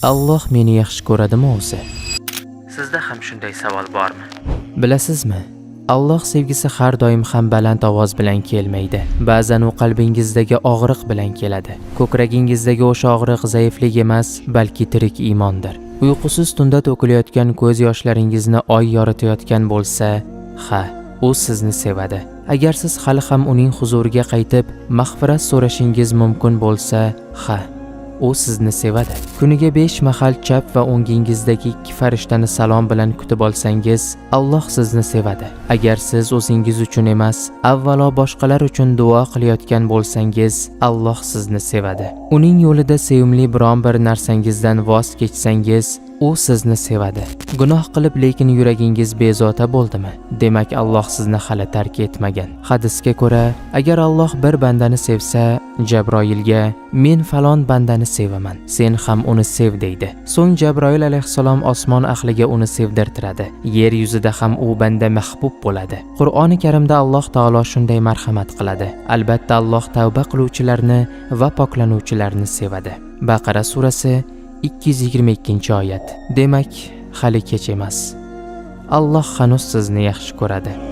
Alloh meni yaxshi ko'radimi o'zi? Sizda ham shunday savol bormi? Bilasizmi? Alloh sevgisi har doim ham baland ovoz bilan kelmaydi. Ba'zan u qalbingizdagi og'riq bilan keladi. Ko'kragingizdagi o'sha og'riq zaiflik emas, balki tirik iymondir. Uyqusiz tunda to'kilayotgan ko'z yoshlaringizni oy yoritayotgan bo'lsa, ha, u sizni sevadi. Agar siz hali ham uning huzuriga qaytib, mag'firat so'rashingiz mumkin bo'lsa, ha, u sizni sevadi. Kuniga 5 mahal chap va o'ngingizdagi 2 farishtani salom bilan kutib olsangiz, Alloh sizni sevadi. Agar siz o'zingiz uchun emas, avvalo boshqalar uchun duo qilayotgan bo'lsangiz, Alloh sizni sevadi. Uning yo'lida sevimli biron bir narsangizdan voz kechsangiz, u sizni sevadi. Gunoh qilib lekin yuragingiz bezovta bo'ldimi? Demak, Alloh sizni hali tark etmagan. Hadisga ko'ra, agar Alloh bir bandani sevsa, Jabroilga "Men falon bandani sevaman, sen ham uni sev" deydi. So'ng Jabroil alayhissalom osmon ahliga uni sevdirtiradi. Yer yuzida ham u banda mahbub bo'ladi. Qur'oni Karimda Alloh taolo shunday marhamat qiladi. Albatta Alloh tavba qiluvchilarni va poklanuvchilarni sevadi. Baqara surasi 222-oyat. Demak, hali kech emas. Alloh hanuz sizni yaxshi ko'radi.